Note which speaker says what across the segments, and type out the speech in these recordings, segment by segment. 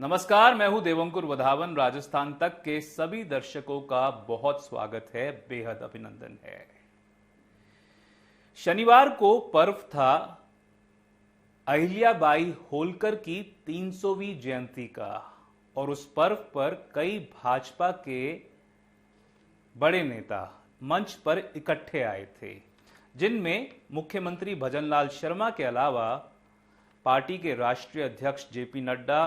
Speaker 1: नमस्कार, मैं हूं देवंकुर वधावन। राजस्थान तक के सभी दर्शकों का बहुत स्वागत है, बेहद अभिनंदन है। शनिवार को पर्व था अहिल्याबाई होलकर की 300वीं जयंती का और उस पर्व पर कई भाजपा के बड़े नेता मंच पर इकट्ठे आए थे, जिनमें मुख्यमंत्री भजनलाल शर्मा के अलावा पार्टी के राष्ट्रीय अध्यक्ष जेपी नड्डा,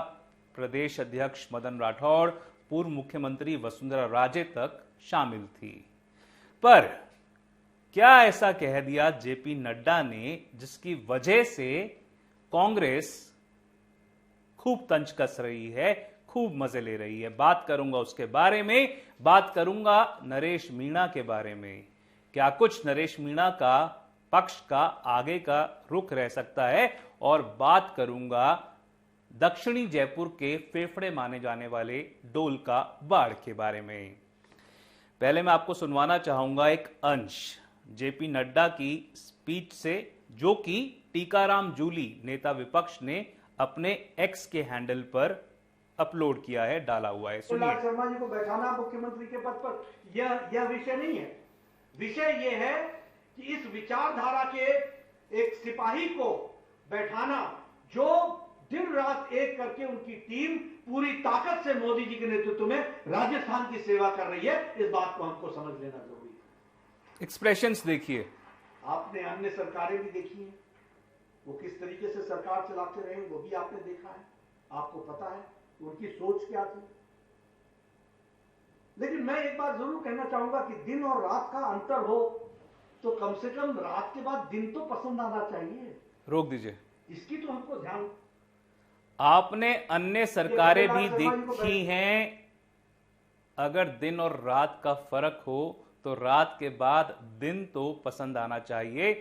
Speaker 1: प्रदेश अध्यक्ष मदन राठौड़, पूर्व मुख्यमंत्री वसुंधरा राजे तक शामिल थी। पर क्या ऐसा कह दिया जेपी नड्डा ने जिसकी वजह से कांग्रेस खूब तंज कस रही है, खूब मजे ले रही है? बात करूंगा उसके बारे में। बात करूंगा नरेश मीणा के बारे में। क्या कुछ नरेश मीणा का पक्ष का आगे का रुख रह सकता है? और बात करूंगा दक्षिणी जयपुर के फेफड़े माने जाने वाले डोलका बाढ़ के बारे में। पहले मैं आपको सुनवाना चाहूंगा एक अंश जेपी नड्डा की स्पीच से, जो कि टीकाराम जूली नेता विपक्ष ने अपने एक्स के हैंडल पर अपलोड किया है, डाला हुआ है। सुनिए।
Speaker 2: शर्मा जी को बैठाना मुख्यमंत्री के पद पर, यह विषय नहीं है। विषय यह है कि इस विचारधारा के एक सिपाही को बैठाना जो दिन रात एक करके उनकी टीम पूरी ताकत से मोदी जी के नेतृत्व में राजस्थान की सेवा कर रही है, इस बात को हमको समझ लेना जरूरी है।
Speaker 1: एक्सप्रेशंस देखिए।
Speaker 2: आपने अन्य सरकारें भी देखी हैं, वो किस तरीके से सरकार चलाते रहे वो भी आपने देखा है, आपको पता है उनकी सोच क्या थी। लेकिन मैं एक बात जरूर कहना चाहूंगा कि दिन और रात का अंतर हो तो कम से कम रात के बाद दिन तो पसंद आना चाहिए।
Speaker 1: रोक दीजिए।
Speaker 2: इसकी तो हमको ध्यान।
Speaker 1: आपने अन्य सरकारें भी देखी हैं। अगर दिन और रात का फर्क हो तो रात के बाद दिन तो पसंद आना चाहिए।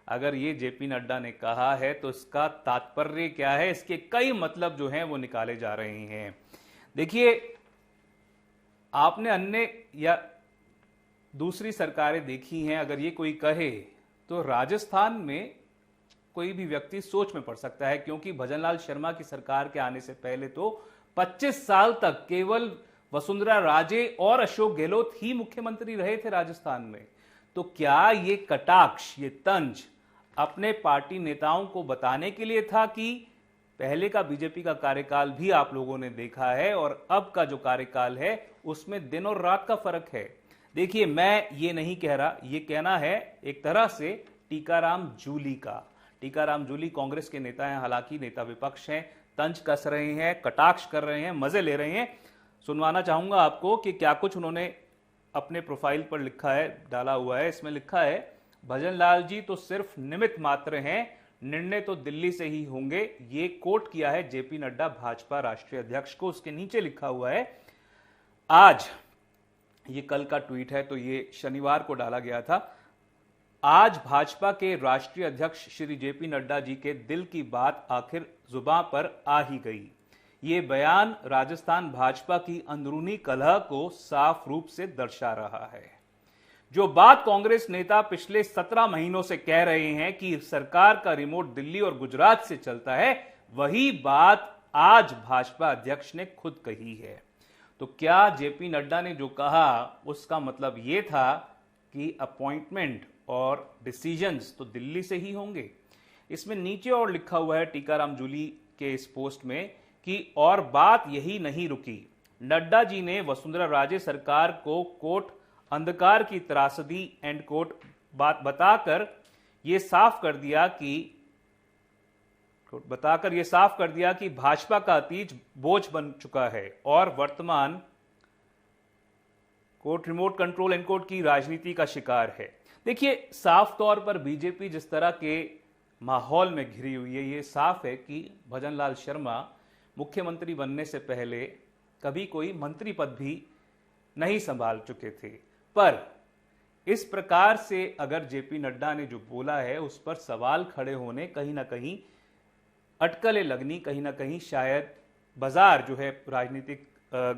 Speaker 1: अगर ये जेपी नड्डा ने कहा है तो इसका तात्पर्य क्या है? इसके कई मतलब जो हैं वो निकाले जा रहे हैं। देखिए, आपने अन्य या दूसरी सरकारें देखी हैं। अगर ये कोई कहे तो राजस्थान में कोई भी व्यक्ति सोच में पड़ सकता है, क्योंकि भजनलाल शर्मा की सरकार के आने से पहले तो 25 साल तक केवल वसुंधरा राजे और अशोक गहलोत ही मुख्यमंत्री रहे थे राजस्थान में। तो क्या ये कटाक्ष, ये तंज अपने पार्टी नेताओं को बताने के लिए था कि पहले का बीजेपी का कार्यकाल भी आप लोगों ने देखा है और अब का जो कार्यकाल है उसमें दिन और रात का फर्क है? देखिए, मैं ये नहीं कह रहा, ये कहना है एक तरह से टीकाराम जूली का। टीकाराम जूली कांग्रेस के नेता हैं, हालांकि नेता विपक्ष हैं, तंज कस रहे हैं, कटाक्ष कर रहे हैं, मजे ले रहे हैं। सुनवाना चाहूंगा आपको कि क्या कुछ उन्होंने अपने प्रोफाइल पर लिखा है, डाला हुआ है। इसमें लिखा है, भजनलाल जी तो सिर्फ निमित्त मात्र हैं, निर्णय तो दिल्ली से ही होंगे। ये कोट किया है जेपी नड्डा भाजपा राष्ट्रीय अध्यक्ष को। उसके नीचे लिखा हुआ है, आज, ये कल का ट्वीट है तो ये शनिवार को डाला गया था, आज भाजपा के राष्ट्रीय अध्यक्ष श्री जेपी नड्डा जी के दिल की बात आखिर जुबां पर आ ही गई। ये बयान राजस्थान भाजपा की अंदरूनी कलह को साफ रूप से दर्शा रहा है। जो बात कांग्रेस नेता पिछले 17 महीनों से कह रहे हैं कि सरकार का रिमोट दिल्ली और गुजरात से चलता है, वही बात आज भाजपा अध्यक्ष ने खुद कही है। तो क्या जेपी नड्डा ने जो कहा उसका मतलब यह था कि अपॉइंटमेंट और डिसीजंस तो दिल्ली से ही होंगे? इसमें नीचे और लिखा हुआ है टीकाराम जूली के इस पोस्ट में कि और बात यही नहीं रुकी, नड्डा जी ने वसुंधरा राजे सरकार को कोट अंधकार की त्रासदी एंड कोट बात बताकर यह साफ कर दिया कि भाजपा का अतीत बोझ बन चुका है और वर्तमान court remote control and court की राजनीति का शिकार है। देखिए, साफ तौर पर बीजेपी जिस तरह के माहौल में घिरी हुई है, ये साफ है कि भजनलाल शर्मा मुख्यमंत्री बनने से पहले कभी कोई मंत्री पद भी नहीं संभाल चुके थे। पर इस प्रकार से अगर जेपी नड्डा ने जो बोला है उस पर सवाल खड़े होने, कहीं ना कहीं अटकलें लगनी, कहीं ना कहीं शायद बाजार जो है राजनीतिक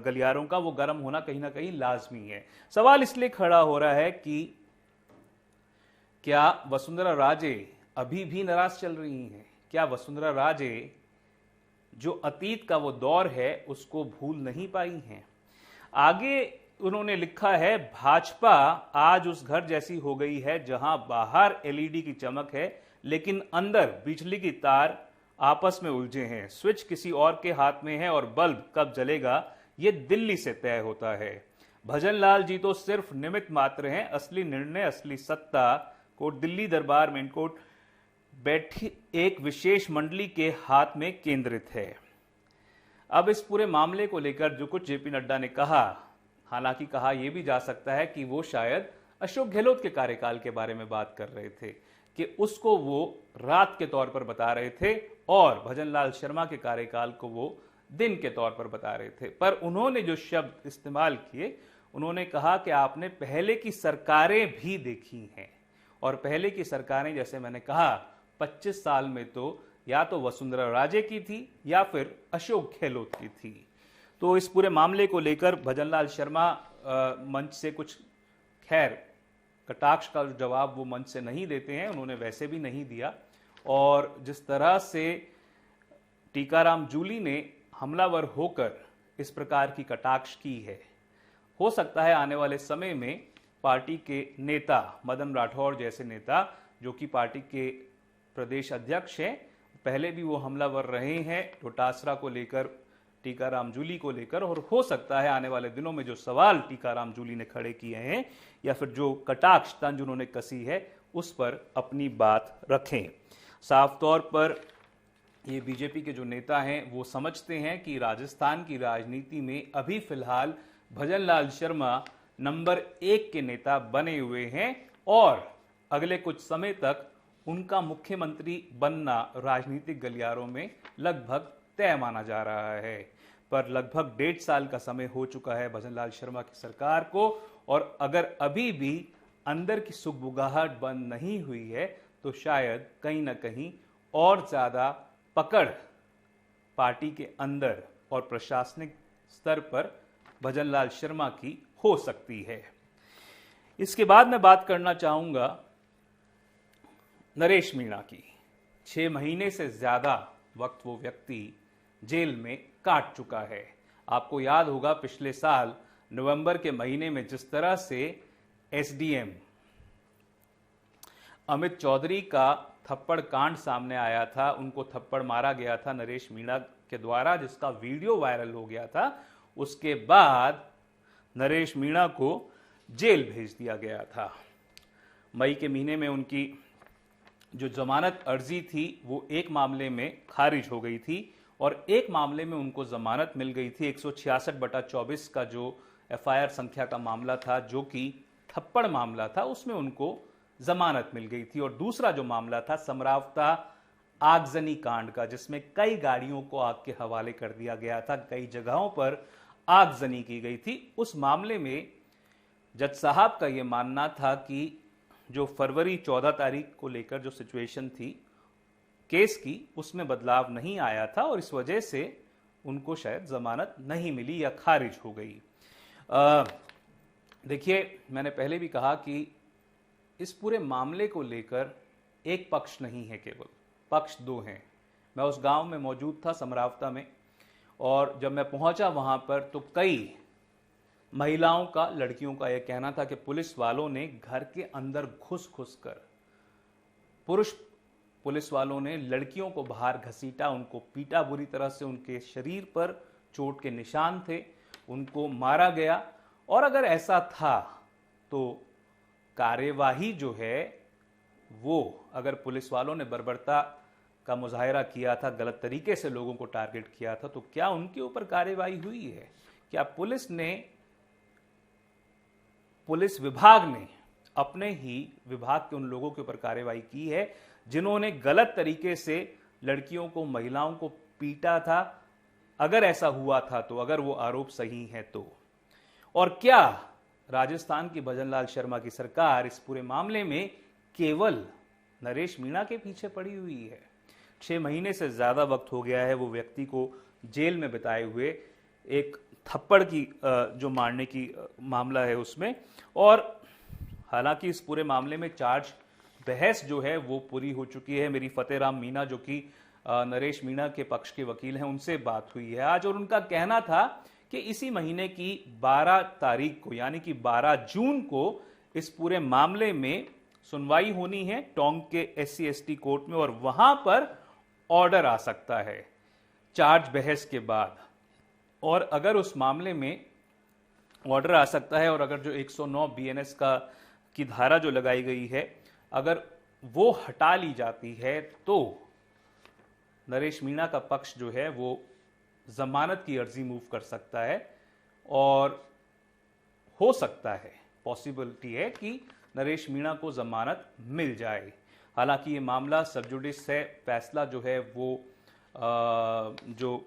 Speaker 1: गलियारों का वो गर्म होना कहीं ना कहीं लाजमी है। सवाल इसलिए खड़ा हो रहा है कि क्या वसुंधरा राजे अभी भी नाराज चल रही हैं? क्या वसुंधरा राजे जो अतीत का वो दौर है उसको भूल नहीं पाई हैं। आगे उन्होंने लिखा है, भाजपा आज उस घर जैसी हो गई है जहां बाहर एलईडी की चमक है लेकिन अंदर बिजली की तार आपस में उलझे हैं। स्विच किसी और के हाथ में है और बल्ब कब जलेगा ये दिल्ली से तय होता है। भजनलाल जी तो सिर्फ निमित्त मात्र हैं, असली निर्णय असली सत्ता को दिल्ली दरबार में कोर्ट बैठी एक विशेष मंडली के हाथ में केंद्रित है। अब इस पूरे मामले को लेकर जो कुछ जेपी नड्डा ने कहा, हालांकि कहा यह भी जा सकता है कि वो शायद अशोक गहलोत के कार्यकाल के बारे में बात कर रहे थे कि उसको वो रात के तौर पर बता रहे थे और भजनलाल शर्मा के कार्यकाल को वो दिन के तौर पर बता रहे थे। पर उन्होंने जो शब्द इस्तेमाल किए, उन्होंने कहा कि आपने पहले की सरकारें भी देखी हैं और पहले की सरकारें, जैसे मैंने कहा, 25 साल में तो या तो वसुंधरा राजे की थी या फिर अशोक गहलोत की थी। तो इस पूरे मामले को लेकर भजनलाल शर्मा मंच से कुछ खैर कटाक्ष का जवाब वो मंच से नहीं देते हैं, उन्होंने वैसे भी नहीं दिया। और जिस तरह से टीकाराम जूली ने हमलावर होकर इस प्रकार की कटाक्ष की है, हो सकता है आने वाले समय में पार्टी के नेता मदन राठौड़ जैसे नेता, जो कि पार्टी के प्रदेश अध्यक्ष हैं, पहले भी वो हमलावर रहे हैं डोटासरा को लेकर, टीकाराम जूली को लेकर, और हो सकता है आने वाले दिनों में जो सवाल टीकाराम जूली ने खड़े किए हैं या फिर जो कटाक्ष तंज उन्होंने कसी है उस पर अपनी बात रखें। साफ तौर पर ये बीजेपी के जो नेता हैं वो समझते हैं कि राजस्थान की राजनीति में अभी फिलहाल भजनलाल शर्मा नंबर 1 के नेता बने हुए हैं और अगले कुछ समय तक उनका मुख्यमंत्री बनना राजनीतिक गलियारों में लगभग तय माना जा रहा है। पर लगभग 1.5 साल का समय हो चुका है भजनलाल शर्मा की सरकार को, और अगर अभी भी अंदर की सुगबुगाहट बंद नहीं हुई है तो शायद कहीं ना कहीं और ज्यादा पकड़ पार्टी के अंदर और प्रशासनिक स्तर पर भजनलाल शर्मा की हो सकती है। इसके बाद मैं बात करना चाहूंगा नरेश मीणा की। 6 महीने से ज्यादा वक्त वो व्यक्ति जेल में काट चुका है। आपको याद होगा पिछले साल नवंबर के महीने में जिस तरह से एसडीएम अमित चौधरी का थप्पड़ कांड सामने आया था, उनको थप्पड़ मारा गया था नरेश मीणा के द्वारा, जिसका वीडियो वायरल हो गया था। उसके बाद नरेश मीणा को जेल भेज दिया गया था। मई के महीने में उनकी जो जमानत अर्जी थी वो एक मामले में खारिज हो गई थी और एक मामले में उनको जमानत मिल गई थी। 166/24 का जो एफआईआर संख्या का मामला था, जो कि थप्पड़ मामला था, उसमें उनको जमानत मिल गई थी। और दूसरा जो मामला था समरावता आगजनी कांड का, जिसमें कई गाड़ियों को आग के हवाले कर दिया गया था, कई जगहों पर आगजनी की गई थी। उस मामले में जज साहब का यह मानना था कि जो फरवरी 14 तारीख को लेकर जो सिचुएशन थी केस की, उसमें बदलाव नहीं आया था और इस वजह से उनको शायद जमानत नहीं मिली या खारिज हो गई। देखिए, मैंने पहले भी कहा कि इस पूरे मामले को लेकर एक पक्ष नहीं है, केवल पक्ष 2 हैं। मैं उस गांव में मौजूद था समरावता में, और जब मैं पहुंचा वहां पर तो कई महिलाओं का, लड़कियों का यह कहना था कि पुलिस वालों ने घर के अंदर घुस कर, पुरुष पुलिस वालों ने लड़कियों को बाहर घसीटा, उनको पीटा बुरी तरह से, उनके शरीर पर चोट के निशान थे, उनको मारा गया। और अगर ऐसा था तो कार्यवाही जो है वो, अगर पुलिस वालों ने बर्बरता का मुजाहिरा किया था, गलत तरीके से लोगों को टारगेट किया था, तो क्या उनके ऊपर कार्यवाही हुई है? क्या पुलिस विभाग ने अपने ही विभाग के उन लोगों के ऊपर कार्रवाई की है जिन्होंने गलत तरीके से लड़कियों को, महिलाओं को पीटा था? अगर ऐसा हुआ था तो, अगर वो आरोप सही है तो, और क्या राजस्थान की भजनलाल शर्मा की सरकार इस पूरे मामले में केवल नरेश मीणा के पीछे पड़ी हुई है? 6 महीने से ज्यादा वक्त हो गया है वो व्यक्ति को जेल में बिताए हुए, एक थप्पड़ की जो मारने की मामला है उसमें। और हालांकि इस पूरे मामले में चार्ज बहस जो है वो पूरी हो चुकी है। मेरी फतेहराम मीना, जो कि नरेश मीणा के पक्ष के वकील हैं, उनसे बात हुई है आज, और उनका कहना था कि इसी महीने की 12 तारीख को यानी कि 12 जून को इस पूरे मामले में सुनवाई होनी है टोंक के SC/ST कोर्ट में, और वहां पर ऑर्डर आ सकता है चार्ज बहस के बाद। और अगर उस मामले में ऑर्डर आ सकता है और अगर जो 109 BNS की धारा जो लगाई गई है अगर वो हटा ली जाती है तो नरेश मीणा का पक्ष जो है वो जमानत की अर्जी मूव कर सकता है, और हो सकता है, पॉसिबिलिटी है कि नरेश मीणा को जमानत मिल जाए। हालांकि ये मामला सब जुडिस है, फैसला जो है वो जो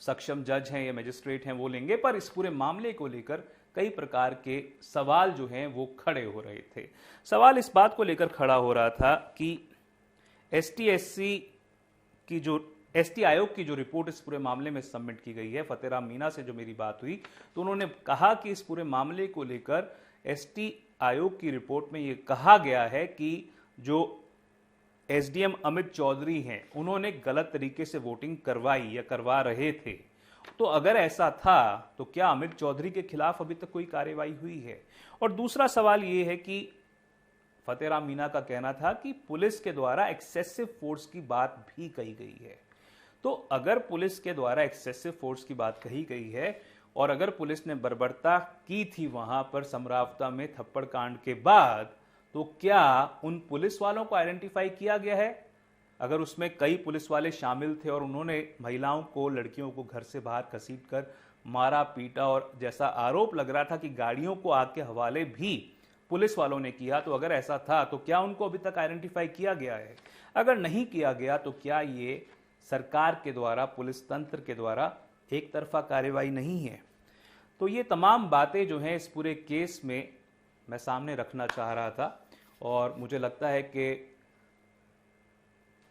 Speaker 1: सक्षम जज हैं या मजिस्ट्रेट हैं वो लेंगे, पर इस पूरे मामले को लेकर कई प्रकार के सवाल जो हैं वो खड़े हो रहे थे। सवाल इस बात को लेकर खड़ा हो रहा था कि ST आयोग की जो रिपोर्ट इस पूरे मामले में सबमिट की गई है, फतेहराम मीणा से जो मेरी बात हुई तो उन्होंने कहा कि इस पूरे मामले को लेकर ST आयोग की रिपोर्ट में ये कहा गया है कि जो SDM अमित चौधरी हैं उन्होंने गलत तरीके से वोटिंग करवाई या करवा रहे थे। तो अगर ऐसा था तो क्या अमित चौधरी के खिलाफ अभी तक कोई कार्रवाई हुई है? और दूसरा सवाल यह है कि फतेहराम मीणा का कहना था कि पुलिस के द्वारा एक्सेसिव फोर्स की बात भी कही गई है। तो अगर पुलिस के द्वारा एक्सेसिव फोर्स की बात कही गई है और अगर पुलिस ने बर्बरता की थी वहां पर समरावता में थप्पड़ कांड के बाद, तो क्या उन पुलिस वालों को आइडेंटिफाई किया गया है? अगर उसमें कई पुलिस वाले शामिल थे और उन्होंने महिलाओं को, लड़कियों को घर से बाहर घसीटकर मारा पीटा और जैसा आरोप लग रहा था कि गाड़ियों को आग के हवाले भी पुलिस वालों ने किया, तो अगर ऐसा था तो क्या उनको अभी तक आइडेंटिफाई किया गया है? अगर नहीं किया गया तो क्या ये सरकार के द्वारा, पुलिस तंत्र के द्वारा एक तरफा कार्रवाई नहीं है? तो ये तमाम बातें जो हैं इस पूरे केस में मैं सामने रखना चाह रहा था, और मुझे लगता है कि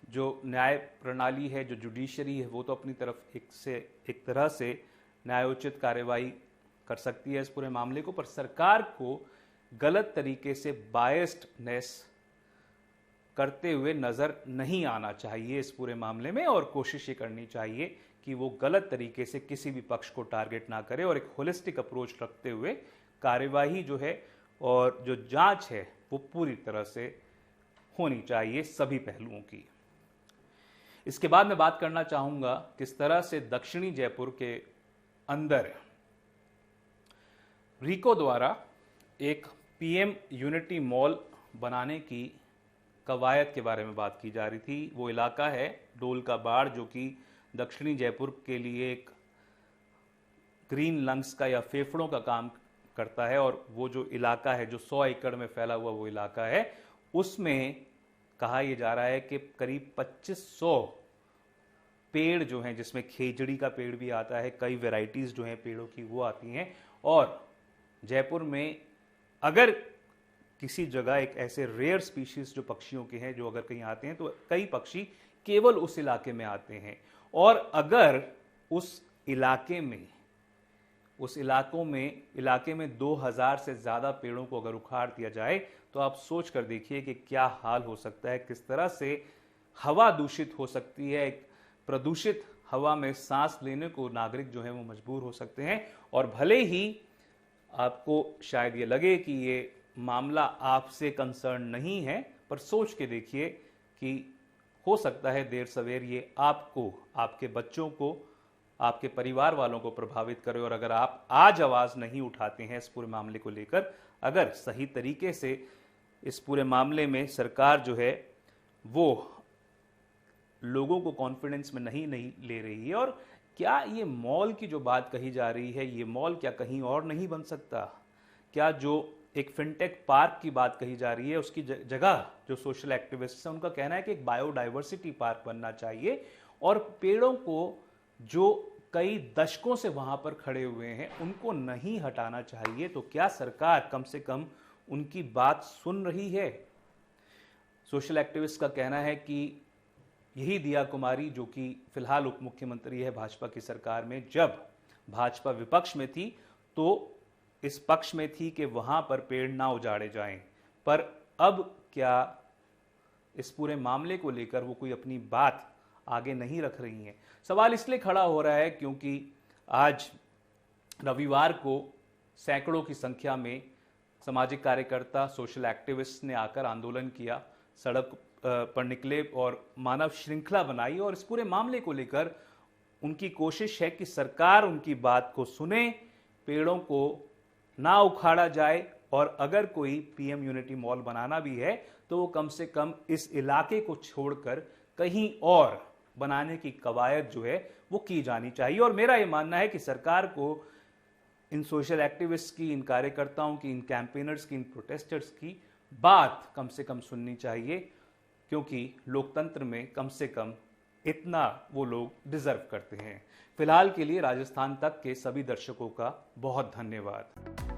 Speaker 1: जो न्याय प्रणाली है, जो जुडिशरी है, वो तो अपनी तरफ एक तरह से न्यायोचित कार्रवाई कर सकती है इस पूरे मामले को, पर सरकार को गलत तरीके से बायस्डनेस करते हुए नजर नहीं आना चाहिए इस पूरे मामले में, और कोशिश ये करनी चाहिए कि वो गलत तरीके से किसी भी पक्ष को टारगेट ना करे और एक होलिस्टिक अप्रोच रखते हुए कार्यवाही जो है और जो जांच है वो पूरी तरह से होनी चाहिए सभी पहलुओं की। इसके बाद मैं बात करना चाहूंगा किस तरह से दक्षिणी जयपुर के अंदर रीको द्वारा एक PM यूनिटी मॉल बनाने की कवायद के बारे में बात की जा रही थी। वो इलाका है डोल का बाड़, जो कि दक्षिणी जयपुर के लिए एक ग्रीन लंग्स का या फेफड़ों का काम करता है, और वो जो इलाका है जो 100 एकड़ में फैला हुआ वो इलाका है, उसमें कहा यह जा रहा है कि करीब 2500 पेड़ जो हैं, जिसमें खेजड़ी का पेड़ भी आता है, कई वैरायटीज जो हैं पेड़ों की वो आती हैं, और जयपुर में अगर किसी जगह एक ऐसे रेयर स्पीशीज जो पक्षियों के हैं जो अगर कहीं आते हैं तो कई पक्षी केवल उस इलाके में आते हैं, और अगर उस इलाके में 2000 से ज्यादा पेड़ों को अगर उखाड़ दिया जाए तो आप सोच कर देखिए कि क्या हाल हो सकता है, किस तरह से हवा दूषित हो सकती है। एक प्रदूषित हवा में सांस लेने को नागरिक जो है वो मजबूर हो सकते हैं। और भले ही आपको शायद ये लगे कि ये मामला आपसे कंसर्न नहीं है, पर सोच के देखिए कि हो सकता है देर सवेर ये आपको, आपके बच्चों को, आपके परिवार वालों को प्रभावित करे। और अगर आप आज आवाज नहीं उठाते हैं इस पूरे मामले को लेकर, अगर सही तरीके से इस पूरे मामले में सरकार जो है वो लोगों को कॉन्फिडेंस में नहीं ले रही है, और क्या ये मॉल की जो बात कही जा रही है, ये मॉल क्या कहीं और नहीं बन सकता? क्या जो एक फिनटेक पार्क की बात कही जा रही है उसकी जगह जो सोशल एक्टिविस्ट हैं उनका कहना है कि एक बायोडाइवर्सिटी पार्क बनना चाहिए, और पेड़ों को जो कई दशकों से वहां पर खड़े हुए हैं उनको नहीं हटाना चाहिए? तो क्या सरकार कम से कम उनकी बात सुन रही है? सोशल एक्टिविस्ट का कहना है कि यही दिया कुमारी, जो कि फिलहाल उप मुख्यमंत्री है भाजपा की सरकार में, जब भाजपा विपक्ष में थी तो इस पक्ष में थी कि वहां पर पेड़ ना उजाड़े जाएं, पर अब क्या इस पूरे मामले को लेकर वो कोई अपनी बात आगे नहीं रख रही हैं। सवाल इसलिए खड़ा हो रहा है क्योंकि आज रविवार को सैकड़ों की संख्या में सामाजिक कार्यकर्ता, सोशल एक्टिविस्ट ने आकर आंदोलन किया, सड़क पर निकले और मानव श्रृंखला बनाई और इस पूरे मामले को लेकर उनकी कोशिश है कि सरकार उनकी बात को सुने, पेड़ों को ना उखाड़ा जाए और अगर कोई पीएम यूनिटी मॉल बनाना भी है तो वो कम से कम इस इलाके को छोड़कर कहीं और बनाने की कवायद जो है वो की जानी चाहिए। और मेरा ये मानना है कि सरकार को इन सोशल एक्टिविस्ट की, इन कार्यकर्ताओं की, इन कैंपेनर्स की, इन प्रोटेस्टर्स की बात कम से कम सुननी चाहिए, क्योंकि लोकतंत्र में कम से कम इतना वो लोग डिजर्व करते हैं। फिलहाल के लिए राजस्थान तक के सभी दर्शकों का बहुत धन्यवाद।